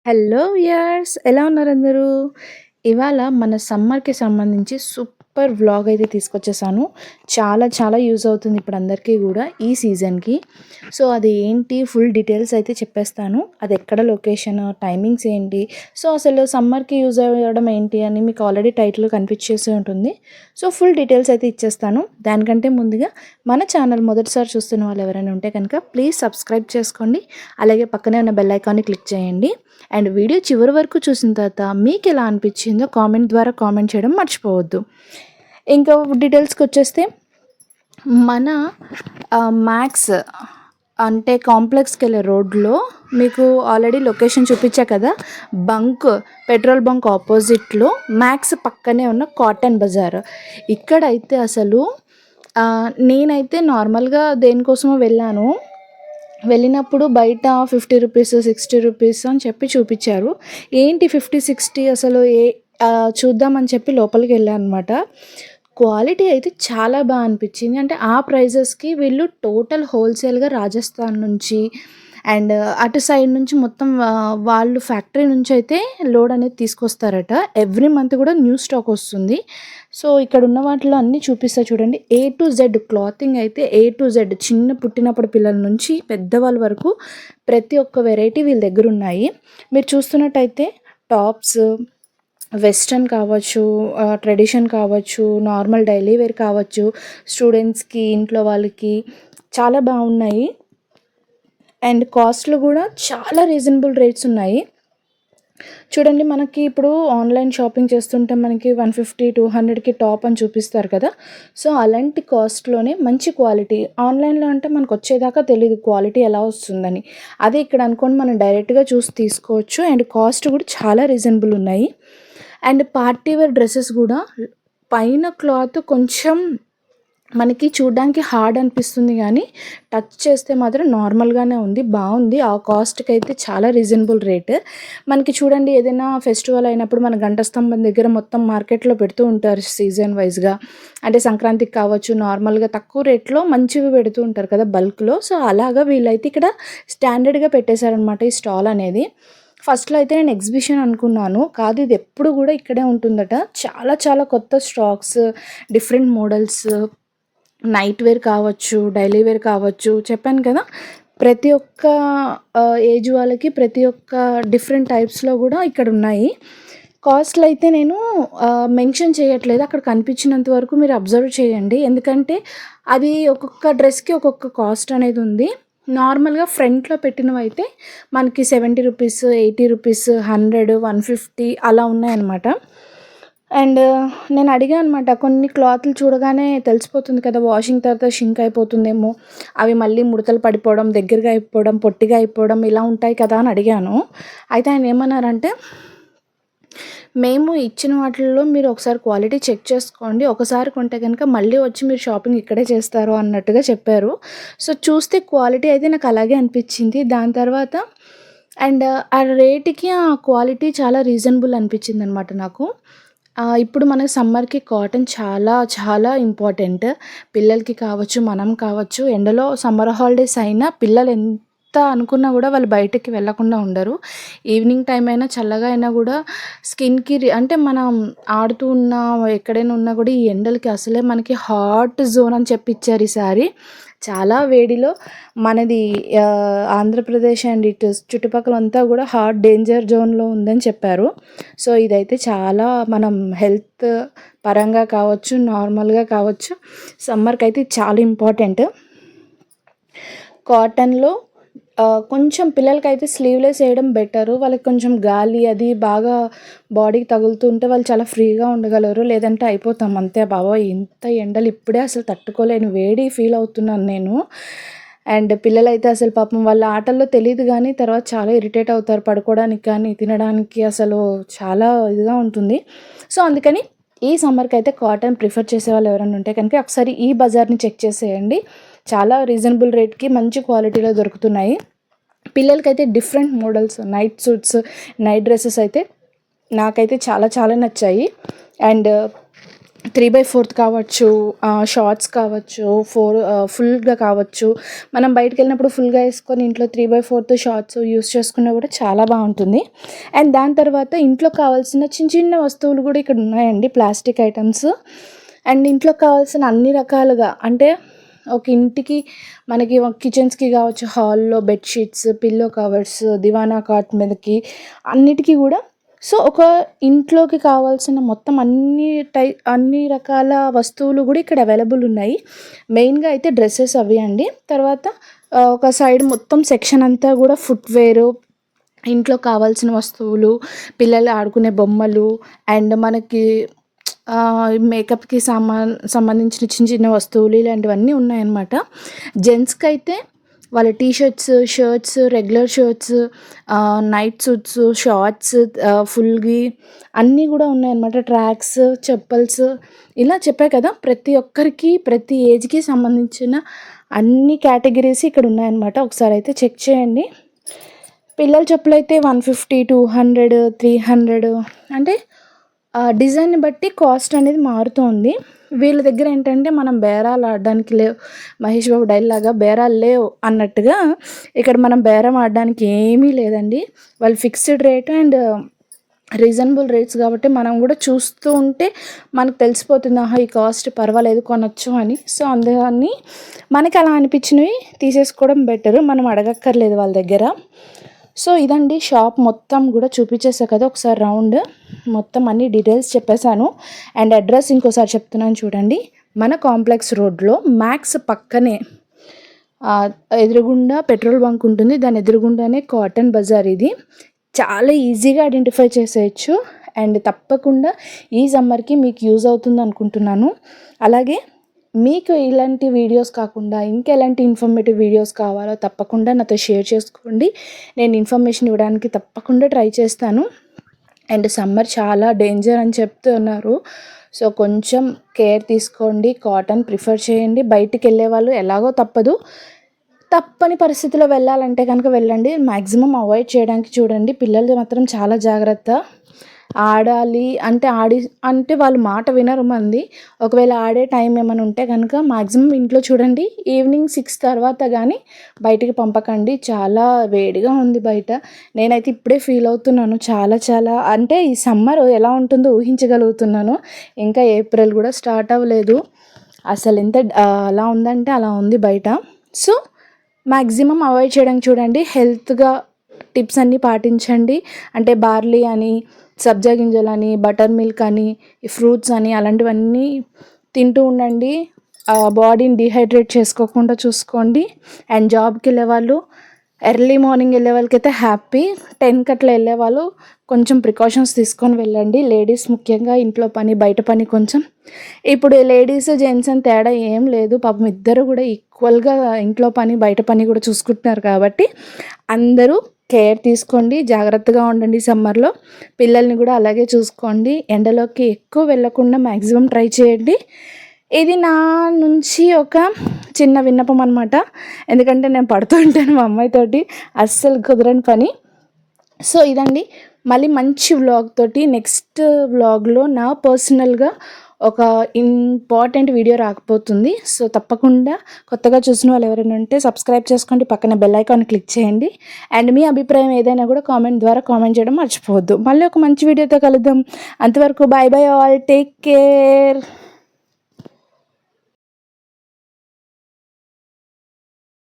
Hello viewers, ఎలా ఉన్నారు అందరూ? ఇవాళ మన సమ్మర్‌కి సంబంధించి సూపర్ వ్లాగ్ అయితే తీసుకొచ్చేసాను. చాలా చాలా యూజ్ అవుతుంది ఇప్పుడు అందరికీ గూడా ఈ సీజన్‌కి. సో, అది ఏంటి ఫుల్ డీటెయిల్స్ అయితే చెప్పేస్తాను. అది ఎక్కడ లొకేషన్, టైమింగ్స్ ఏంటి, సో, అసలు సమ్మర్‌కి యూజ్ అవ్వడం ఏంటి అని మీకు ఆల్రెడీ టైటిల్ కనిపించేసే ఉంటుంది. సో, ఫుల్ డీటెయిల్స్ అయితే ఇచ్చేస్తాను. దానికంటే ముందుగా మన ఛానల్ మొదటిసారి చూస్తున్న వాళ్ళు ఎవరైనా ఉంటే కనుక ప్లీజ్ సబ్స్క్రైబ్ చేసుకోండి. అలాగే పక్కనే ఉన్న బెల్ ఐకాన్ని క్లిక్ చేయండి. అండ్ వీడియో చివరి వరకు చూసిన తర్వాత మీకు ఎలా అనిపించిందో కామెంట్ ద్వారా కామెంట్ చేయడం మర్చిపోవద్దు. ఇంకా డీటెయిల్స్కి వచ్చేస్తే మన మ్యాక్స్ అంటే కాంప్లెక్స్కి వెళ్ళే రోడ్లో మీకు ఆల్రెడీ లొకేషన్ చూపించా కదా, పెట్రోల్ బంక్ ఆపోజిట్లో మ్యాక్స్ పక్కనే ఉన్న కాటన్ బజార్. ఇక్కడైతే అసలు నేనైతే నార్మల్గా దేనికోసమో వెళ్ళినప్పుడు బయట 50 రూపీస్, 60 రూపీస్ అని చెప్పి చూపించారు. ఏంటి 50, 60 అసలు చూద్దామని చెప్పి లోపలికి వెళ్ళాను అనమాట. క్వాలిటీ అయితే చాలా బాగా అనిపించింది. అంటే ఆ ప్రైజెస్కి వీళ్ళు టోటల్ హోల్సేల్గా రాజస్థాన్ నుంచి అండ్ అటు సైడ్ నుంచి మొత్తం వాళ్ళు ఫ్యాక్టరీ నుంచి అయితే లోడ్ అనేది తీసుకొస్తారట. ఎవ్రీ మంత్ కూడా న్యూ స్టాక్ వస్తుంది. సో, ఇక్కడ ఉన్న వాటిలో అన్నీ చూపిస్తా చూడండి. ఏ టు జెడ్ క్లాతింగ్ అయితే ఏ టు జెడ్, చిన్న పుట్టినప్పుడు పిల్లల నుంచి పెద్దవాళ్ళ వరకు ప్రతి ఒక్క వెరైటీ వీళ్ళ దగ్గర ఉన్నాయి. మీరు చూస్తున్నట్టయితే టాప్స్, వెస్ట్రన్ కావచ్చు, ట్రెడిషన్ కావచ్చు, నార్మల్ డైలీ వేర్ కావచ్చు, స్టూడెంట్స్కి, ఇంట్లో వాళ్ళకి చాలా బాగున్నాయి. అండ్ కాస్ట్లు కూడా చాలా రీజనబుల్ రేట్స్ ఉన్నాయి. చూడండి, మనకి ఇప్పుడు ఆన్లైన్ షాపింగ్ చేస్తుంటే మనకి 150, 200కి టాప్ అని చూపిస్తారు కదా. సో, అలాంటి కాస్ట్లోనే మంచి క్వాలిటీ. ఆన్లైన్లో అంటే మనకు వచ్చేదాకా తెలీదు క్వాలిటీ ఎలా వస్తుందని. అదే ఇక్కడ అనుకోండి, మనం డైరెక్ట్గా చూసి తీసుకోవచ్చు. అండ్ కాస్ట్ కూడా చాలా రీజనబుల్ ఉన్నాయి. అండ్ పార్టీ వేర్ డ్రెస్సెస్ కూడా పైన క్లాత్ కొంచెం మనకి చూడ్డానికి హార్డ్ అనిపిస్తుంది, కానీ టచ్ చేస్తే మాత్రం నార్మల్గానే ఉంది, బాగుంది. ఆ కాస్ట్కి అయితే చాలా రీజనబుల్ రేట్. మనకి చూడండి, ఏదైనా ఫెస్టివల్ అయినప్పుడు మన గంట స్తంభం దగ్గర మొత్తం మార్కెట్లో పెడుతూ ఉంటారు సీజన్ వైజ్గా. అంటే సంక్రాంతికి కావచ్చు, నార్మల్గా తక్కువ రేట్లో మంచివి పెడుతూ ఉంటారు కదా బల్క్లో. సో, అలాగా వీళ్ళైతే ఇక్కడ స్టాండర్డ్గా పెట్టేశారనమాట ఈ స్టాల్ అనేది. ఫస్ట్లో అయితే నేను ఎగ్జిబిషన్ అనుకున్నాను, కాదు ఇది ఎప్పుడు కూడా ఇక్కడే ఉంటుందట. చాలా చాలా కొత్త stocks, different models, night wear కావచ్చు, డైలీ వేర్ కావచ్చు, చెప్పాను కదా, ప్రతి ఒక్క ఏజ్ వాళ్ళకి ప్రతి ఒక్క డిఫరెంట్ టైప్స్లో కూడా ఇక్కడ ఉన్నాయి. కాస్ట్లు అయితే నేను మెన్షన్ చేయట్లేదు, అక్కడ కనిపించినంత వరకు మీరు అబ్జర్వ్ చేయండి. ఎందుకంటే అది ఒక్కొక్క డ్రెస్కి ఒక్కొక్క కాస్ట్ అనేది ఉంది. నార్మల్గా ఫ్రంట్లో పెట్టినవి అయితే మనకి 70 రూపీస్, 80 రూపీస్, 100, 150 అలా ఉన్నాయన్నమాట. అండ్ నేను అడిగాను అనమాట, కొన్ని క్లాత్లు చూడగానే తెలిసిపోతుంది కదా వాషింగ్ తర్వాత షింక్ అయిపోతుందేమో, అవి మళ్ళీ ముడతలు పడిపోవడం, దగ్గరగా అయిపోవడం, పొట్టిగా అయిపోవడం ఇలా ఉంటాయి కదా అని అడిగాను. అయితే ఆయన ఏమన్నారంటే, మేము ఇచ్చిన వాటిల్లో మీరు ఒకసారి క్వాలిటీ చెక్ చేసుకోండి, ఒకసారి కొంటే కనుక మళ్ళీ వచ్చి మీరు షాపింగ్ ఇక్కడే చేస్తారు అన్నట్టుగా చెప్పారు. సో, చూస్తే క్వాలిటీ అయితే నాకు అలాగే అనిపించింది. దాని తర్వాత అండ్ ఆ రేటుకి ఆ క్వాలిటీ చాలా రీజనబుల్ అనిపించింది అనమాట నాకు. ఇప్పుడు మనకి సమ్మర్‌కి కాటన్ చాలా చాలా ఇంపార్టెంట్. పిల్లలకి కావచ్చు, మనం కావచ్చు, ఎండలో సమ్మర్ హాలిడేస్ అయినా పిల్లలు ఎంత అనుకున్నా కూడా వాళ్ళు బయటికి వెళ్ళకుండా ఉండరు. ఈవినింగ్ టైం అయినా చల్లగా అయినా కూడా స్కిన్‌కి అంటే మనం ఆడుతూ ఉన్నా, ఎక్కడైనా ఉన్నా కూడా ఈ ఎండలకి అసలే మనకి హాట్ జోన్ అని చెప్పి ఇచ్చారు ఈసారి. చాలా వేడిలో మనది ఆంధ్రప్రదేశ్ అండ్ ఇటు చుట్టుపక్కలంతా కూడా హాట్ డేంజర్ జోన్లో ఉందని చెప్పారు. సో, ఇదైతే చాలా మనం హెల్త్ పరంగా కావచ్చు, నార్మల్గా కావచ్చు, సమ్మర్కి అయితే చాలా ఇంపార్టెంట్. కాటన్లో కొంచెం పిల్లలకైతే స్లీవ్లెస్ వేయడం బెటరు. వాళ్ళకి కొంచెం గాలి అది బాగా బాడీకి తగులుతూ ఉంటే వాళ్ళు చాలా ఫ్రీగా ఉండగలరు. లేదంటే అయిపోతాం అంతే. బాబోయ్, ఇంత ఎండలు ఇప్పుడే అసలు తట్టుకోలేని వేడి ఫీల్ అవుతున్నాను నేను. అండ్ పిల్లలైతే అసలు పాపం వాళ్ళ ఆటల్లో తెలీదు, కానీ తర్వాత చాలా ఇరిటేట్ అవుతారు పడుకోవడానికి కానీ, తినడానికి అసలు చాలా ఇదిగా ఉంటుంది. సో, అందుకని ఈ సమ్మర్కి అయితే కాటన్ ప్రిఫర్ చేసేవాళ్ళు ఎవరైనా ఉంటే కనుక ఒకసారి ఈ బజార్ని చెక్ చేసేయండి. చాలా రీజనబుల్ రేట్కి మంచి క్వాలిటీలో దొరుకుతున్నాయి. పిల్లలకైతే different models, night suits, night dresses అయితే నాకైతే చాలా చాలా నచ్చాయి. అండ్ 3/4 కావచ్చు, షార్ట్స్ కావచ్చు, ఫుల్‌గా కావచ్చు. మనం బయటికెళ్ళినప్పుడు ఫుల్‌గా యేసుకొని ఇంట్లో 3/4 షార్ట్స్ యూజ్ చేసుకున్నా కూడా చాలా బాగుంటుంది. అండ్ దాని తర్వాత ఇంట్లో కావాల్సిన చిన్న చిన్న వస్తువులు కూడా ఇక్కడ ఉన్నాయండి, ప్లాస్టిక్ ఐటమ్స్. అండ్ ఇంట్లోకి కావాల్సిన అన్ని రకాలుగా అంటే ఒక ఇంటికి మనకి కిచెన్స్‌కి కావచ్చు, హాల్‌లో బెడ్‌షీట్స్, పిల్లో కవర్స్, దివానా కాట్ మీదకి అన్నిటికి కూడా సో, ఒక ఇంట్లోకి కావాల్సిన మొత్తం అన్ని రకాల వస్తువులు గూడా ఇక్కడ అవైలబుల్ ఉన్నాయి. మెయిన్‌గా అయితే డ్రెసెస్ అవి అండి. తర్వాత ఒక సైడ్ మొత్తం సెక్షన్ అంతా గూడా ఫుట్‌వేరు, ఇంట్లో కావాల్సిన వస్తువులు, పిల్లలు ఆడుకునే బొమ్మలు అండ్ మనకి మేకప్‌కి సంబంధించిన చిన్న చిన్న వస్తువులు ఇలాంటివన్నీ ఉన్నాయన్నమాట. జెంట్స్‌కైతే వాళ్ళ T shirts, regular shirts, night suits, shorts, ఫుల్‌వి అన్నీ గూడా ఉన్నాయన్నమాట. ట్రాక్స్, చెప్పల్స్ ఇలా చెప్పా కదా! ప్రతి ఒక్కరికి, ప్రతి ఏజ్‌కి సంబంధించిన అన్ని కేటగిరీస్ ఇక్కడ ఉన్నాయన్నమాట. ఒకసారి అయితే చెక్ చేయండి. పిల్లల చెప్పులైతే 150, 200, 300 అంటే డిజైన్‌ని బట్టి కాస్ట్ అనేది మారుతోంది. వీళ్ళ దగ్గర ఏంటంటే మనం బేరాలు ఆడడానికి లేవు. మహేష్ బాబు డైలాగా బేరాలు లేవు అన్నట్టుగా ఇక్కడ మనం బేరం ఆడడానికి ఏమీ లేదండి. వాళ్ళు fixed rate and reasonable rates కాబట్టి మనం కూడా చూస్తూ ఉంటే మనకు తెలిసిపోతుంది. ఆహా! ఈ కాస్ట్ పర్వాలేదు కొనొచ్చు అని. సో, అందుకని మనకి అలా అనిపించినవి తీసేసుకోవడం బెటరు. మనం అడగక్కర్లేదు వాళ్ళ దగ్గర. సో, ఇదండి షాప్ మొత్తం కూడా చూపించేసా కదా! ఒకసారి రౌండ్ మొత్తం అన్ని డీటెయిల్స్ చెప్పేశాను. అండ్ అడ్రస్ ఇంకోసారి చెప్తున్నాను చూడండి. మన కాంప్లెక్స్ రోడ్‌లో మ్యాక్స్ పక్కనే ఎదురుగుండా పెట్రోల్ బంక్ ఉంటుంది. దాని ఎదురుగుండానే కాటన్ బజార్ ఇది. చాలా ఈజీగా ఐడెంటిఫై చేసేయచ్చు. అండ్ తప్పకుండా ఈ సమ్మర్‌కి మీకు యూజ్ అవుతుంది అనుకుంటున్నాను. అలాగే మీకు ఇలాంటి వీడియోస్ కాకుండా ఇంకెలాంటి ఇన్ఫర్మేటివ్ వీడియోస్ కావాలో తప్పకుండా నాతో షేర్ చేసుకోండి. నేను ఇన్ఫర్మేషన్ ఇవ్వడానికి తప్పకుండా ట్రై చేస్తాను. అండ్ సమ్మర్ చాలా డేంజర్ అని చెప్తున్నారు. సో, కొంచెం కేర్ తీసుకోండి. కాటన్ ప్రిఫర్ చేయండి. బయటికెళ్ళే వాళ్ళు ఎలాగో తప్పని పరిస్థితిలో వెళ్ళాలంటే కనుక వెళ్ళండి. మ్యాక్సిమం అవాయిడ్ చేయడానికి చూడండి. పిల్లలు మాత్రం చాలా జాగ్రత్త. ఆడాలి అంటే వాళ్ళు మాట వినరు మనది. ఒకవేళ ఆడే టైం ఏమైనా ఉంటే కనుక మ్యాక్సిమం ఇంట్లో చూడండి. ఈవినింగ్ 6 తర్వాత కానీ బయటికి పంపకండి. చాలా వేడిగా ఉంది బయట. నేనైతే ఇప్పుడే ఫీల్ అవుతున్నాను. చాలా అంటే ఈ సమ్మర్ ఎలా ఉంటుందో ఊహించగలుగుతున్నాను. ఇంకా ఏప్రిల్ కూడా స్టార్ట్ అవ్వలేదు. అసలు ఎంత అలా ఉందంటే అలా ఉంది బయట. సో, మ్యాక్సిమం అవాయిడ్ చేయడానికి చూడండి. హెల్త్‌గా టిప్స్ అన్నీ పాటించండి. అంటే బార్లీ అని, సబ్జా గింజలని, బటర్ మిల్క్ అని, ఫ్రూట్స్ అని అలాంటివన్నీ తింటూ ఉండండి. బాడీని డీహైడ్రేట్ చేసుకోకుండా చూసుకోండి. అండ్ జాబ్‌కి వెళ్ళేవాళ్ళు ఎర్లీ మార్నింగ్ వెళ్ళే వాళ్ళకైతే హ్యాపీ. 10కి అట్లా వెళ్ళేవాళ్ళు కొంచెం ప్రికాషన్స్ తీసుకొని వెళ్ళండి. లేడీస్ ముఖ్యంగా ఇంట్లో పని, బయట పని కొంచెం ఇప్పుడు లేడీస్, జెంట్స్ అని తేడా ఏం లేదు. పాపం ఇద్దరు కూడా ఈక్వల్‌గా ఇంట్లో పని, బయట పని కూడా చూసుకుంటున్నారు కాబట్టి అందరూ కేర్ తీసుకోండి. జాగ్రత్తగా ఉండండి సమ్మర్‌లో. పిల్లల్ని కూడా అలాగే చూసుకోండి. ఎండలోకి ఎక్కువ వెళ్ళకుండా మ్యాక్సిమం ట్రై చేయండి. ఇది నా నుంచి ఒక చిన్న విన్నపం అనమాట. ఎందుకంటే నేను పడుతూ ఉంటాను మా అమ్మాయితోటి. అస్సలు కుదరని పని. సో, ఇదండి. మళ్ళీ మంచి వ్లాగ్ తోటి నెక్స్ట్ వ్లాగ్‌లో నా పర్సనల్‌గా ఒక ఇంపార్టెంట్ వీడియో రాకపోతుంది. సో, తప్పకుండా కొత్తగా చూసిన వాళ్ళు ఎవరైనా ఉంటే సబ్స్క్రైబ్ చేసుకోండి. పక్కన బెల్ ఐకాన్ క్లిక్ చేయండి. అండ్ మీ అభిప్రాయం ఏదైనా కూడా కామెంట్ ద్వారా కామెంట్ చేయడం మర్చిపోవద్దు. మళ్ళీ ఒక మంచి వీడియోతో కలుద్దాం. అంతవరకు బై ఆల్. Take care.